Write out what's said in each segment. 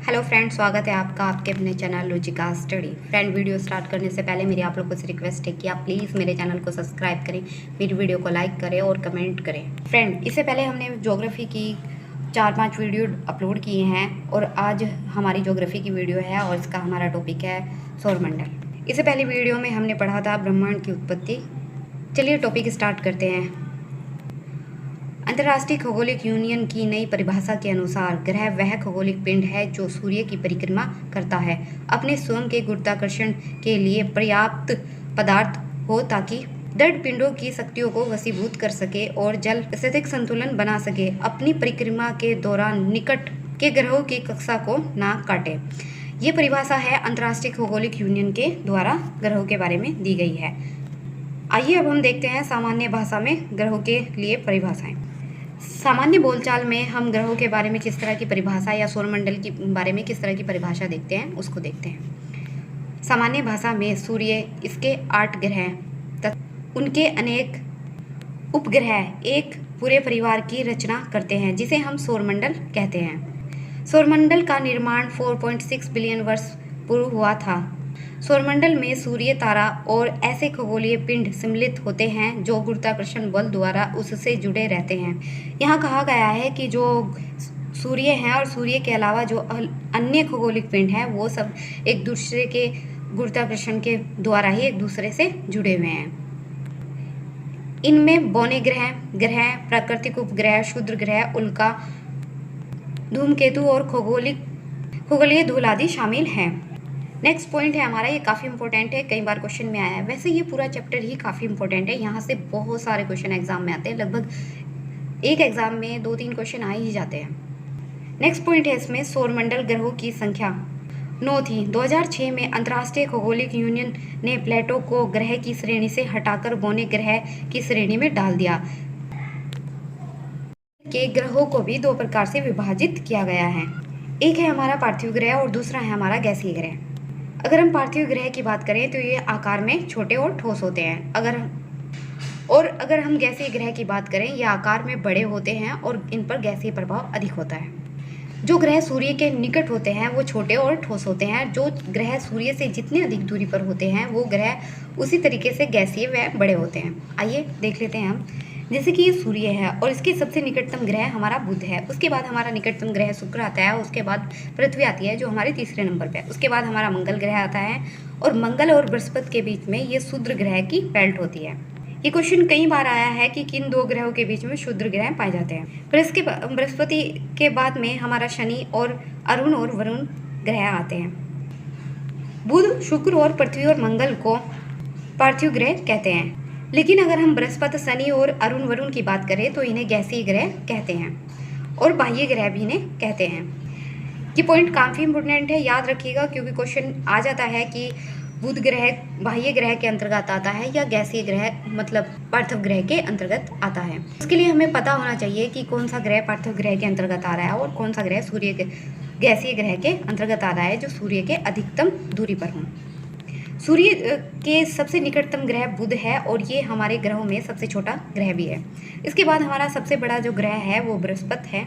Hello friend, स्वागत है आपका आपके अपने channel Ruchika study. Friend, video start करने से पहले मेरी आप लोगों से रिक्वेस्ट है कि आप प्लीज़ मेरे चैनल को सब्सक्राइब करें, मेरी वीडियो को लाइक करें और कमेंट करें। फ्रेंड, इससे पहले हमने ज्योग्राफी की 4-5 वीडियो अपलोड किए हैं और आज हमारी ज्योग्राफी की वीडियो है और इसका हमारा टॉपिक है सौरमंडल। इससे पहले वीडियो में हमने पढ़ा था ब्रह्मांड की उत्पत्ति। चलिए टॉपिक स्टार्ट करते हैं। अंतर्राष्ट्रीय खगोलिक यूनियन की नई परिभाषा के अनुसार ग्रह वह खगोलिक पिंड है जो सूर्य की परिक्रमा करता है, अपने स्वयं के गुरुत्वाकर्षण के लिए पर्याप्त पदार्थ हो ताकि दृढ़ पिंडों की शक्तियों को वशीभूत कर सके और जल स्थितिक संतुलन बना सके, अपनी परिक्रमा के दौरान निकट के ग्रहों की कक्षा को ना काटे। ये परिभाषा है अंतर्राष्ट्रीय खगोलिक यूनियन के द्वारा ग्रहों के बारे में दी गई है। आइए अब हम देखते हैं सामान्य भाषा में ग्रहों के लिए परिभाषाएं। सामान्य बोलचाल में हम ग्रहों के बारे में किस तरह की परिभाषा या सौरमंडल के बारे में किस तरह की परिभाषा देखते हैं उसको देखते हैं। सामान्य भाषा में सूर्य, इसके 8 ग्रह तथा उनके अनेक उपग्रह एक पूरे परिवार की रचना करते हैं जिसे हम सौरमंडल कहते हैं। सौरमंडल का निर्माण 4.6 बिलियन वर्ष पूर्व हुआ था। सौरमंडल में सूर्य, तारा और ऐसे खगोलीय पिंड सम्मिलित होते हैं जो गुरुत्वाकर्षण बल द्वारा उससे जुड़े रहते हैं। यहाँ कहा गया है कि जो सूर्य हैं और सूर्य के अलावा जो अन्य खगोलिक पिंड हैं वो सब एक दूसरे के गुरुत्वाकर्षण के द्वारा ही एक दूसरे से जुड़े हुए हैं। इनमें बौने ग्रह, प्राकृतिक उपग्रह, क्षुद्र ग्रह, उल्का, धूमकेतु और खगोलीय धूल आदि शामिल हैं। नेक्स्ट पॉइंट है हमारा, ये काफ़ी इंपॉर्टेंट है, कई बार क्वेश्चन में आया है। वैसे ये पूरा चैप्टर ही काफ़ी इंपॉर्टेंट है, यहाँ से बहुत सारे क्वेश्चन एग्जाम में आते हैं। लगभग एक एग्जाम में 2-3 क्वेश्चन आ ही जाते हैं। नेक्स्ट पॉइंट है इसमें, सौरमंडल ग्रहों की संख्या 9 थी। 2006 में अंतर्राष्ट्रीय खगोलिक यूनियन ने प्लेटो को ग्रह की श्रेणी से हटाकर बौने ग्रह की श्रेणी में डाल दिया। के ग्रहों को भी 2 प्रकार से विभाजित किया गया है। एक है हमारा पार्थिव ग्रह और दूसरा है हमारा गैसीय ग्रह। अगर हम पार्थिव ग्रह की बात करें तो ये आकार में छोटे और ठोस होते हैं। अगर हम गैसीय ग्रह की बात करें, ये आकार में बड़े होते हैं और इन पर गैसीय प्रभाव अधिक होता है। जो ग्रह सूर्य के निकट होते हैं वो छोटे और ठोस होते हैं। जो ग्रह सूर्य से जितनी अधिक दूरी पर होते हैं वो ग्रह उसी तरीके से गैसीय व बड़े होते हैं। आइए देख लेते हैं हम। जैसे कि ये सूर्य है और इसके सबसे निकटतम ग्रह हमारा बुध है। उसके बाद हमारा निकटतम ग्रह शुक्र आता है। उसके बाद पृथ्वी आती है जो हमारे तीसरे नंबर पे है। उसके बाद हमारा मंगल ग्रह आता है और मंगल और बृहस्पति के बीच में ये क्षुद्र ग्रह की बेल्ट होती है। ये क्वेश्चन कई बार आया है कि किन 2 ग्रहों के बीच में क्षुद्र ग्रह पाए जाते हैं। बृहस्पति के बाद में हमारा शनि और अरुण और वरुण ग्रह आते हैं। बुध, शुक्र और पृथ्वी और मंगल को पार्थिव ग्रह कहते हैं। लेकिन अगर हम बृहस्पति, शनि और अरुण वरुण की बात करें तो इन्हें गैसीय ग्रह कहते हैं और बाह्य ग्रह भी इन्हें कहते हैं। ये पॉइंट काफ़ी इंपॉर्टेंट है, याद रखिएगा, क्योंकि क्वेश्चन आ जाता है कि बुध ग्रह बाह्य ग्रह के अंतर्गत आता है या गैसीय ग्रह मतलब पार्थिव ग्रह के अंतर्गत आता है। उसके लिए हमें पता होना चाहिए कि कौन सा ग्रह पार्थिव ग्रह के अंतर्गत आ रहा है और कौन सा ग्रह सूर्य के गैसीय ग्रह के अंतर्गत आ रहा है जो सूर्य के अधिकतम दूरी पर हों। सूर्य के सबसे निकटतम ग्रह बुध है और ये हमारे ग्रहों में सबसे छोटा ग्रह भी है। इसके बाद हमारा सबसे बड़ा जो ग्रह है वो बृहस्पति है।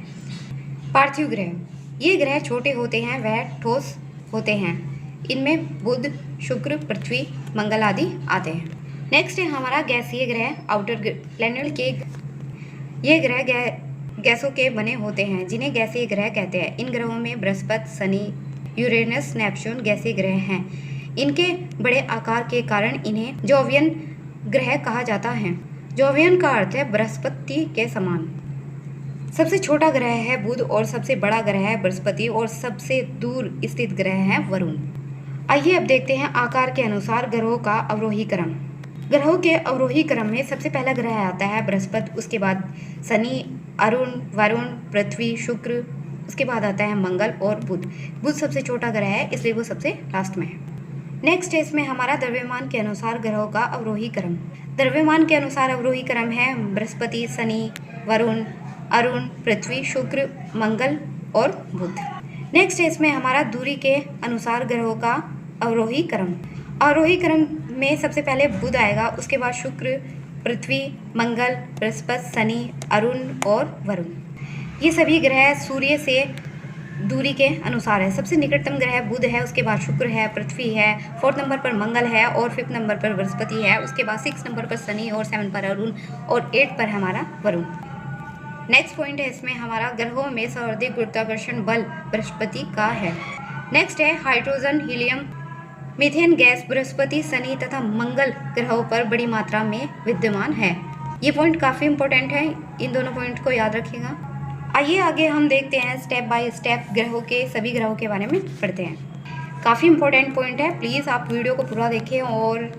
पार्थिव ग्रह, ये ग्रह छोटे होते हैं वह ठोस होते हैं। इनमें बुध, शुक्र, पृथ्वी, मंगल आदि आते हैं। नेक्स्ट है हमारा गैसीय ग्रह, आउटर प्लैनेट के। ये ग्रह गैसों के बने होते हैं जिन्हें गैसीय ग्रह कहते हैं। इन ग्रहों में बृहस्पति, शनि, यूरेनस, नेपच्यून गैसीय ग्रह हैं। इनके बड़े आकार के कारण इन्हें जोवियन ग्रह कहा जाता है। जोवियन का अर्थ है बृहस्पति के समान। सबसे छोटा ग्रह है बुध और सबसे बड़ा ग्रह है बृहस्पति और सबसे दूर स्थित ग्रह है वरुण। आइए अब देखते हैं आकार के अनुसार ग्रहों का अवरोही क्रम। ग्रहों के अवरोही क्रम में सबसे पहला ग्रह आता है बृहस्पति, उसके बाद शनि, अरुण, वरुण, पृथ्वी, शुक्र, उसके बाद आता है मंगल और बुध। बुध सबसे छोटा ग्रह है इसलिए वो सबसे लास्ट में है। नेक्स्ट है इसमें हमारा द्रव्यमान के अनुसार ग्रहों का अवरोही क्रम। द्रव्यमान के अनुसार अवरोही क्रम है बृहस्पति, शनि, वरुण, अरुण, पृथ्वी, शुक्र, मंगल और बुध। नेक्स्ट है इसमें हमारा दूरी के अनुसार ग्रहों का अवरोही क्रम। अवरोही क्रम में सबसे पहले बुध आएगा, उसके बाद शुक्र, पृथ्वी, मंगल, बृहस्पति, शनि, अरुण और वरुण। ये सभी ग्रह सूर्य से दूरी के अनुसार है। सबसे निकटतम ग्रह बुध है, उसके बाद शुक्र है, पृथ्वी है, 4th नंबर पर मंगल है और 5th नंबर पर बृहस्पति है, उसके बाद 6th नंबर पर शनि और 7 पर अरुण और 8 पर हमारा वरुण। नेक्स्ट पॉइंट है इसमें हमारा ग्रहों में सर्वाधिक गुरुत्वाकर्षण बल बृहस्पति का है। नेक्स्ट है hydrogen, helium, methane gas Brihaspati, Shani तथा मंगल ग्रहों पर बड़ी मात्रा में विद्यमान है। ये पॉइंट काफ़ी इंपॉर्टेंट है, इन दोनों पॉइंट को याद रखिएगा। आइए आगे हम देखते हैं स्टेप बाय स्टेप ग्रहों के सभी ग्रहों के बारे में पढ़ते हैं। काफ़ी इंपॉर्टेंट पॉइंट है, प्लीज़ आप वीडियो को पूरा देखें और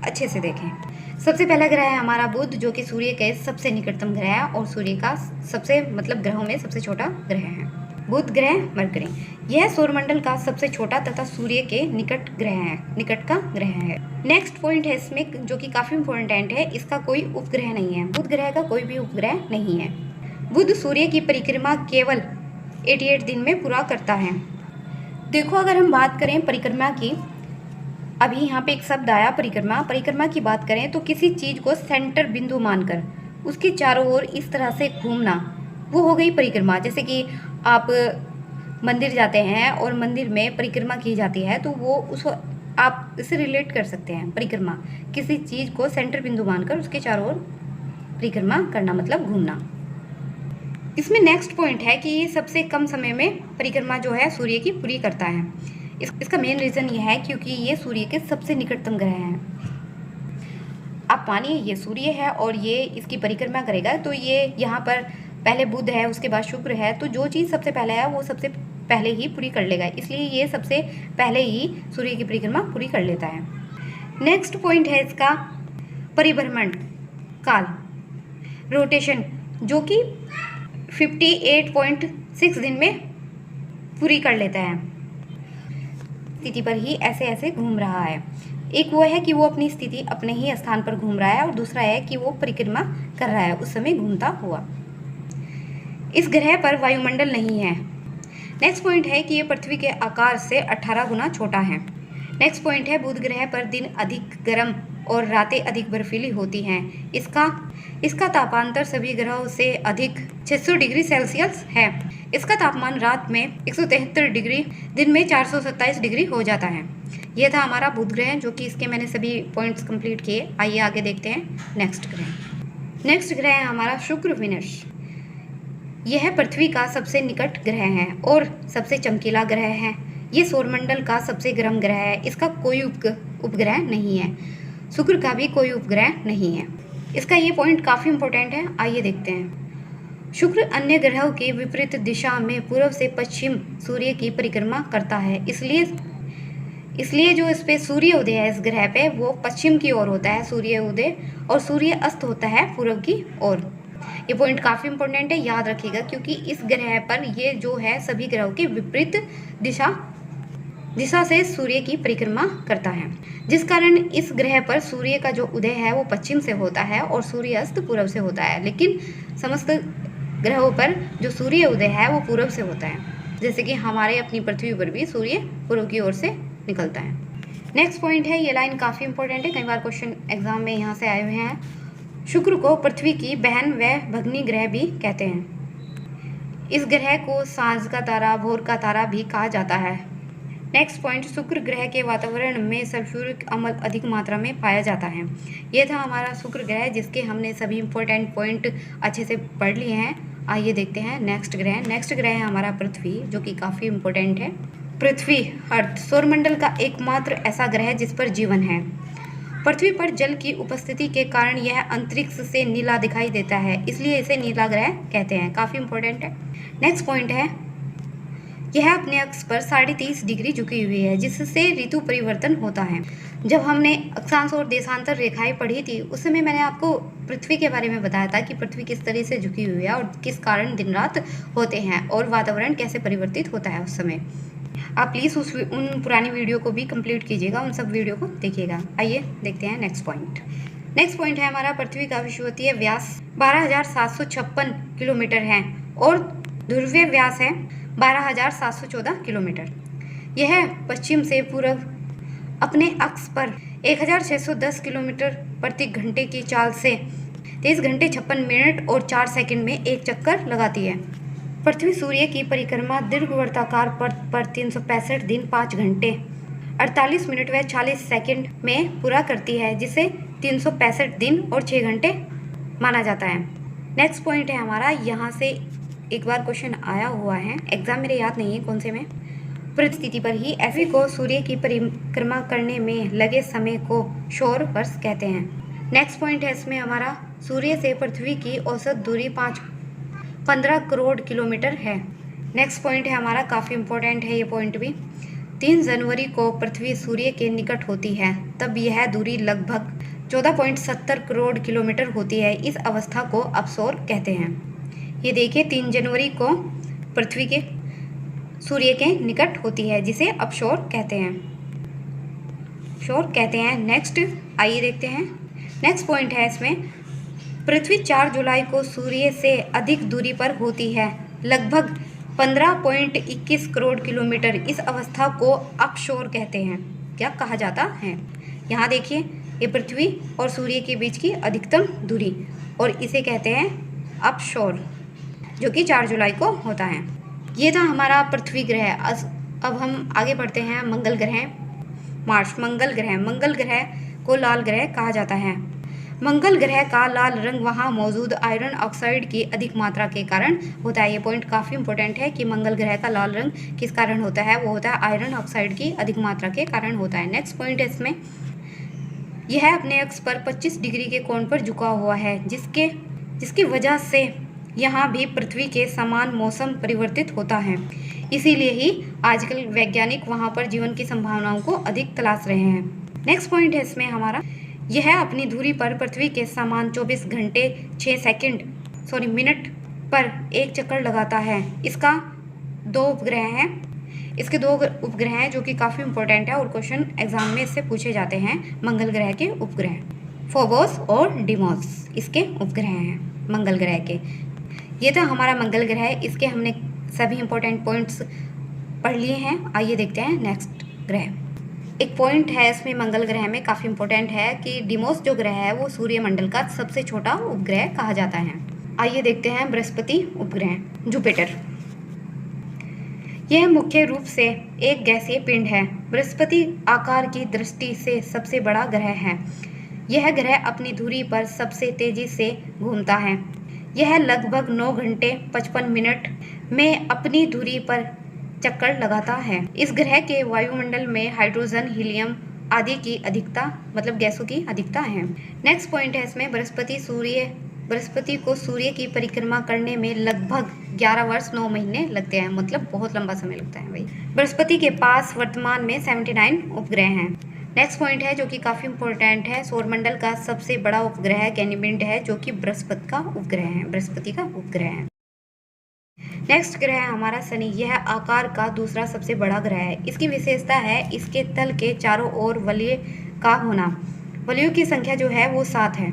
अच्छे से देखें। सबसे पहला ग्रह है हमारा बुध, जो कि सूर्य के सबसे निकटतम ग्रह है और सूर्य का सबसे ग्रहों में सबसे छोटा ग्रह है। बुध ग्रह मरकरी, यह सौरमंडल का सबसे छोटा तथा सूर्य के निकट का ग्रह है। नेक्स्ट पॉइंट है इसमें जो कि काफ़ी इंपॉर्टेंट है, इसका कोई उपग्रह नहीं है। बुध ग्रह का कोई भी उपग्रह नहीं है। बुध सूर्य की परिक्रमा केवल 88 दिन में पूरा करता है। देखो, अगर हम बात करें परिक्रमा की, अभी यहाँ पे एक शब्द आया परिक्रमा की बात करें तो किसी चीज़ को सेंटर बिंदु मानकर उसके चारों ओर इस तरह से घूमना, वो हो गई परिक्रमा। जैसे कि आप मंदिर जाते हैं और मंदिर में परिक्रमा की जाती है, तो वो उसको आप इससे रिलेट कर सकते हैं। परिक्रमा किसी चीज़ को सेंटर बिंदु मानकर उसके चारों ओर परिक्रमा करना, मतलब घूमना। इसमें नेक्स्ट पॉइंट है कि ये सबसे कम समय में परिक्रमा जो है सूर्य की पूरी करता है। इसका मेन रीज़न ये है क्योंकि ये सूर्य के सबसे निकटतम ग्रह हैं। आप मानिए ये सूर्य है और ये इसकी परिक्रमा करेगा, तो ये यहाँ पर पहले बुध है, उसके बाद शुक्र है, तो जो चीज़ सबसे पहले है वो सबसे पहले ही पूरी कर लेगा, इसलिए ये सबसे पहले ही सूर्य की परिक्रमा पूरी कर लेता है। नेक्स्ट पॉइंट है इसका परिभ्रमण काल, रोटेशन, जो कि 58.6 दिन में पूरी कर लेता है। स्थिति पर ही ऐसे ऐसे घूम रहा है। एक वो है कि वो अपनी स्थिति अपने ही स्थान पर घूम रहा है और दूसरा है कि वो परिक्रमा कर रहा है उस समय घूमता हुआ। इस ग्रह पर वायुमंडल नहीं है। नेक्स्ट पॉइंट है कि ये पृथ्वी के आकार से 18 गुना छोटा है। नेक्स्ट पॉइंट है बुध ग्रह पर दिन अधिक गर्म और रातें अधिक बर्फीली होती हैं। इसका तापांतर सभी ग्रहों से अधिक 600 डिग्री सेल्सियस है। इसका तापमान रात में 173 डिग्री, दिन में 427 डिग्री हो जाता है। यह था हमारा बुध ग्रह, जो कि इसके मैंने सभी पॉइंट्स कंप्लीट किए। आइए आगे देखते हैं नेक्स्ट ग्रह। नेक्स्ट ग्रह है हमारा शुक्र विनस। यह पृथ्वी का सबसे निकट ग्रह है और सबसे चमकीला ग्रह है। ये सौरमंडल का सबसे गर्म ग्रह है। इसका कोई उपग्रह नहीं है। शुक्र का भी कोई उपग्रह नहीं है। इसका ये पॉइंट काफ़ी इंपॉर्टेंट है, आइए देखते हैं। शुक्र अन्य ग्रहों के विपरीत दिशा में पूर्व से पश्चिम सूर्य की परिक्रमा करता है, इसलिए जो इस पे सूर्य उदय है इस ग्रह पे वो पश्चिम की ओर होता है सूर्य उदय, और सूर्य अस्त होता है पूर्व की ओर। ये पॉइंट काफ़ी इंपॉर्टेंट है, याद रखिएगा, क्योंकि इस ग्रह पर ये जो है सभी ग्रहों के विपरीत दिशा से सूर्य की परिक्रमा करता है, जिस कारण इस ग्रह पर सूर्य का जो उदय है वो पश्चिम से होता है और सूर्य अस्त पूर्व से होता है। लेकिन समस्त ग्रहों पर जो सूर्य उदय है वो पूर्व से होता है, जैसे कि हमारे अपनी पृथ्वी पर भी सूर्य पूर्व की ओर से निकलता है। नेक्स्ट पॉइंट है, ये लाइन काफ़ी इंपॉर्टेंट है, कई बार क्वेश्चन एग्जाम में यहाँ से आए हुए हैं। शुक्र को पृथ्वी की बहन व भगनी ग्रह भी कहते हैं। इस ग्रह को सांझ का तारा, भोर का तारा भी कहा जाता है। नेक्स्ट पॉइंट, शुक्र ग्रह के वातावरण में सल्फ्यूरिक अम्ल अधिक मात्रा में पाया जाता है। यह था हमारा शुक्र ग्रह, जिसके हमने सभी इंपॉर्टेंट पॉइंट अच्छे से पढ़ लिए हैं। आइए देखते हैं नेक्स्ट ग्रह। नेक्स्ट ग्रह है हमारा पृथ्वी, जो कि काफ़ी इंपॉर्टेंट है। पृथ्वी अर्थ सौरमंडल का एकमात्र ऐसा ग्रह जिस पर जीवन है। पृथ्वी पर जल की उपस्थिति के कारण यह अंतरिक्ष से नीला दिखाई देता है, इसलिए इसे नीला ग्रह कहते हैं। काफ़ी इंपॉर्टेंट है। नेक्स्ट पॉइंट है, यह अपने अक्ष पर 30.5 डिग्री झुकी हुई है, जिससे ऋतु परिवर्तन होता है। जब हमने अक्षांश और देशांतर रेखाएं पढ़ी थी उस समय मैंने आपको पृथ्वी के बारे में बताया था कि पृथ्वी किस तरह से झुकी हुई है और किस कारण दिन रात होते हैं और वातावरण कैसे परिवर्तित होता है उस समय। आप प्लीज़ उन पुरानी वीडियो को भी कंप्लीट कीजिएगा, उन सब वीडियो को देखिएगा। आइए देखते हैं नेक्स्ट पॉइंट। नेक्स्ट पॉइंट है हमारा पृथ्वी का विषुवतीय व्यास 12,756 किलोमीटर है और ध्रुवीय व्यास है 12,714 किलोमीटर। यह पश्चिम से पूर्व अपने अक्ष पर 1,610 किलोमीटर प्रति घंटे की चाल से 23 घंटे 56 मिनट और 4 सेकंड में एक चक्कर लगाती है। पृथ्वी सूर्य की परिक्रमा दीर्घवृत्ताकार पथ पर 365 दिन 5 घंटे 48 मिनट व 40 सेकंड में पूरा करती है, जिसे 365 दिन और 6 घंटे माना जाता है। नेक्स्ट पॉइंट है हमारा, यहाँ से एक बार क्वेश्चन आया हुआ है, एग्जाम मेरे याद नहीं है कौन से में। परिस्थिति पर ही ऐसे को सूर्य की परिक्रमा करने में लगे समय को सौर वर्ष कहते हैं। नेक्स्ट पॉइंट है इसमें हमारा, सूर्य से पृथ्वी की औसत दूरी 15 करोड़ किलोमीटर है। नेक्स्ट पॉइंट है हमारा, काफ़ी इंपॉर्टेंट है ये पॉइंट भी। 3 जनवरी को पृथ्वी सूर्य के निकट होती है, तब यह दूरी लगभग 14.70 करोड़ किलोमीटर होती है। इस अवस्था को अपसौर कहते हैं। ये देखिए 3 जनवरी को पृथ्वी के सूर्य के निकट होती है, जिसे अपसौर कहते हैं, अपसौर कहते हैं। नेक्स्ट आइए देखते हैं। नेक्स्ट पॉइंट है इसमें, पृथ्वी 4 जुलाई को सूर्य से अधिक दूरी पर होती है, लगभग 15.21 करोड़ किलोमीटर। इस अवस्था को अपसौर कहते हैं। क्या कहा जाता है? यहाँ देखिए, ये पृथ्वी और सूर्य के बीच की अधिकतम दूरी, और इसे कहते हैं अपसौर, जो कि 4 जुलाई को होता है। ये था हमारा पृथ्वी ग्रह। अब हम आगे बढ़ते हैं मंगल ग्रह, मार्स। मंगल ग्रह को लाल ग्रह कहा जाता है। मंगल ग्रह का लाल रंग वहाँ मौजूद आयरन ऑक्साइड की अधिक मात्रा के कारण होता है। ये पॉइंट काफ़ी इंपॉर्टेंट है कि मंगल ग्रह का लाल रंग किस कारण होता है, वो होता है आयरन ऑक्साइड की अधिक मात्रा के कारण होता है। नेक्स्ट पॉइंट है इसमें, यह अपने अक्ष पर 25 डिग्री के कोण पर झुका हुआ है, जिसकी वजह से यहाँ भी पृथ्वी के समान मौसम परिवर्तित होता है। इसीलिए ही आजकल वैज्ञानिक वहाँ पर जीवन की संभावनाओं को अधिक तलाश रहे हैं। नेक्स्ट पॉइंट है इसमें हमारा, यह अपनी धुरी पर पृथ्वी के समान 24 घंटे 6 मिनट पर एक चक्कर लगाता है। इसके 2 उपग्रह हैं जो कि काफ़ी इंपॉर्टेंट है और क्वेश्चन एग्जाम में इससे पूछे जाते हैं। मंगल ग्रह के उपग्रह फोबोस और डिमोस इसके उपग्रह हैं मंगल ग्रह के। ये था हमारा मंगल ग्रह। इसके हमने सभी इंपॉर्टेंट पॉइंट्स पढ़ लिए हैं। आइए देखते हैं नेक्स्ट ग्रह। एक पॉइंट है इसमें मंगल ग्रह में काफ़ी इंपॉर्टेंट है कि डिमोस जो ग्रह है वो सूर्यमंडल का सबसे छोटा उपग्रह कहा जाता है। आइए देखते हैं बृहस्पति उपग्रह, जुपिटर। यह मुख्य रूप से एक गैसीय पिंड है। बृहस्पति आकार की दृष्टि से सबसे बड़ा ग्रह है। यह ग्रह अपनी धुरी पर सबसे तेजी से घूमता है। यह लगभग 9 घंटे 55 मिनट में अपनी धुरी पर चक्कर लगाता है। इस ग्रह के वायुमंडल में हाइड्रोजन, हीलियम आदि की अधिकता, मतलब गैसों की अधिकता है। नेक्स्ट पॉइंट है इसमें, बृहस्पति को सूर्य की परिक्रमा करने में लगभग 11 वर्ष 9 महीने लगते हैं, मतलब बहुत लंबा समय लगता है भाई। बृहस्पति के पास वर्तमान में 79 उपग्रह हैं। नेक्स्ट पॉइंट है जो कि काफ़ी इंपॉर्टेंट है, सौरमंडल का सबसे बड़ा उपग्रह गैनीमेड है, जो कि बृहस्पति का उपग्रह है। नेक्स्ट ग्रह है हमारा शनि। यह आकार का दूसरा सबसे बड़ा ग्रह है। इसकी विशेषता है इसके तल के चारों ओर वलय का होना। वलयों की संख्या जो है वो 7 है।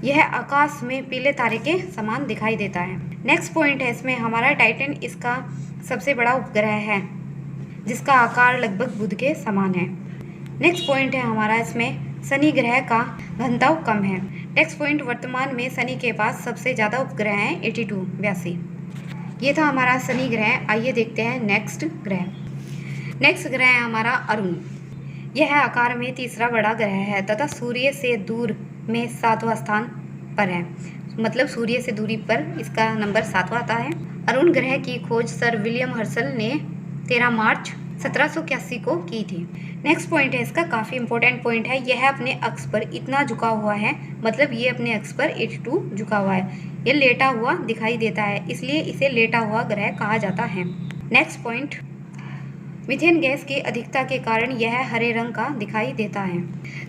यह आकाश में पीले तारे के समान दिखाई देता है। नेक्स्ट पॉइंट है इसमें हमारा टाइटन इसका सबसे बड़ा उपग्रह है, जिसका आकार लगभग बुध के समान है। नेक्स्ट पॉइंट है हमारा इसमें शनि ग्रह का घनत्व कम है। नेक्स्ट पॉइंट, वर्तमान में शनि के पास सबसे ज़्यादा उपग्रह हैं 82। ये था हमारा शनि ग्रह। आइए देखते हैं नेक्स्ट ग्रह। नेक्स्ट ग्रह है हमारा अरुण। यह आकार में तीसरा बड़ा ग्रह है तथा सूर्य से दूर में 7वां स्थान पर है, मतलब सूर्य से दूरी पर इसका नंबर 7वां आता है। अरुण ग्रह की खोज सर विलियम हर्शल ने 13 मार्च 1781 को की थी। नेक्स्ट पॉइंट है इसका काफ़ी इंपॉर्टेंट पॉइंट है, यह अपने अक्ष पर इतना झुका हुआ है, मतलब ये अपने अक्ष पर 82 झुका हुआ है। ये लेटा हुआ दिखाई देता है, इसलिए इसे लेटा हुआ ग्रह कहा जाता है। नेक्स्ट पॉइंट, मीथेन गैस की अधिकता के कारण यह हरे रंग का दिखाई देता है।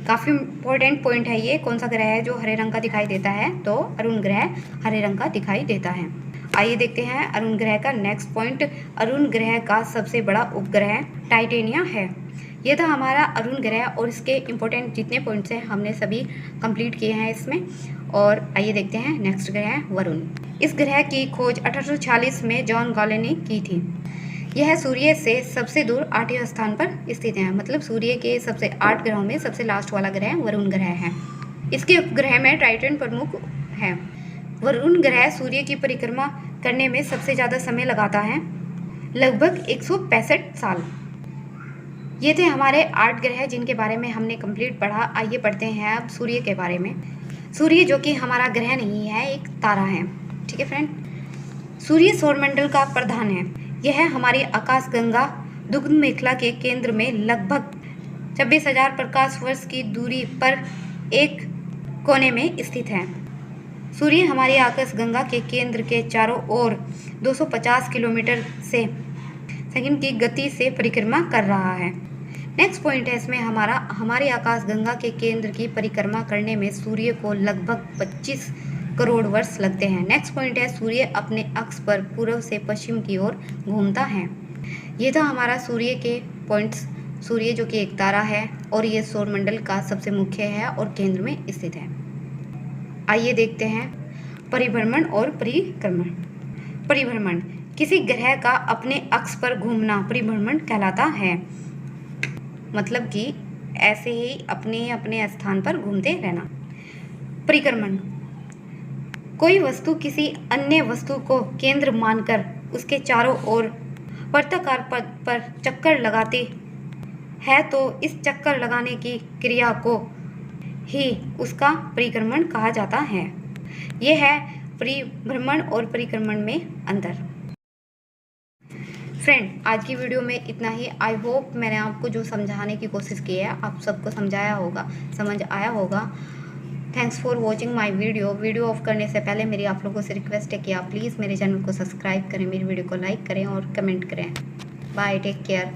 काफ़ी इंपॉर्टेंट पॉइंट है ये। कौन सा ग्रह है जो हरे रंग का दिखाई देता है? तो अरुण ग्रह हरे रंग का दिखाई देता है। आइए देखते हैं अरुण ग्रह का नेक्स्ट पॉइंट। अरुण ग्रह का सबसे बड़ा उपग्रह टाइटेनिया है। ये था हमारा अरुण ग्रह और इसके इंपॉर्टेंट जितने पॉइंट्स हैं हमने सभी कंप्लीट किए हैं इसमें। और आइए देखते हैं नेक्स्ट ग्रह है वरुण। इस ग्रह की खोज 1846 में जॉन गॉले ने की थी। यह सूर्य से सबसे दूर 8वें स्थान पर स्थित है, मतलब सूर्य के सबसे 8 ग्रहों में सबसे लास्ट वाला ग्रह वरुण ग्रह है। इसके उपग्रह में टाइटन प्रमुख है। वरुण ग्रह सूर्य की परिक्रमा करने में सबसे ज़्यादा समय लगाता है, लगभग 165 साल। ये थे हमारे 8 ग्रह जिनके बारे में हमने कंप्लीट पढ़ा। आइए पढ़ते हैं अब सूर्य के बारे में। सूर्य जो कि हमारा ग्रह नहीं है, एक तारा है। ठीक है फ्रेंड, सूर्य सौरमंडल का प्रधान है। यह हमारी आकाशगंगा दुग्ध मेखला के केंद्र में लगभग 26,000 प्रकाश वर्ष की दूरी पर एक कोने में स्थित है। सूर्य हमारी आकाशगंगा के केंद्र के चारों ओर 250 किलोमीटर से सेकंड की गति से परिक्रमा कर रहा है। नेक्स्ट पॉइंट है इसमें हमारी आकाशगंगा के केंद्र की परिक्रमा करने में सूर्य को लगभग 25 करोड़ वर्ष लगते हैं। नेक्स्ट पॉइंट है सूर्य अपने अक्ष पर पूर्व से पश्चिम की ओर घूमता है। ये था हमारा सूर्य के पॉइंट्स। सूर्य जो कि एक तारा है और ये सौरमंडल का सबसे मुख्य है और केंद्र में स्थित है। आइए देखते हैं परिभ्रमण और परिक्रमण। परिभ्रमण, किसी ग्रह का अपने अक्ष पर घूमना परिभ्रमण कहलाता है। मतलब कि ऐसे ही अपने अपने स्थान पर घूमते रहना। परिक्रमण, कोई वस्तु किसी अन्य वस्तु को केंद्र मानकर उसके चारों ओर वर्ताकार पथ पर चक्कर लगाती है तो इस चक्कर लगाने की क्रिया को ही उसका परिक्रमण कहा जाता है। यह है परिभ्रमण और परिक्रमण में अंतर। फ्रेंड, आज की वीडियो में इतना ही। आई होप मैंने आपको जो समझाने की कोशिश की है आप सबको समझाया होगा, समझ आया होगा। Thanks for watching my video of करने से पहले मेरी आप लोगों से रिक्वेस्ट है कि आप प्लीज़ मेरे चैनल को सब्सक्राइब करें, मेरी वीडियो को लाइक करें और कमेंट करें। Bye, take care.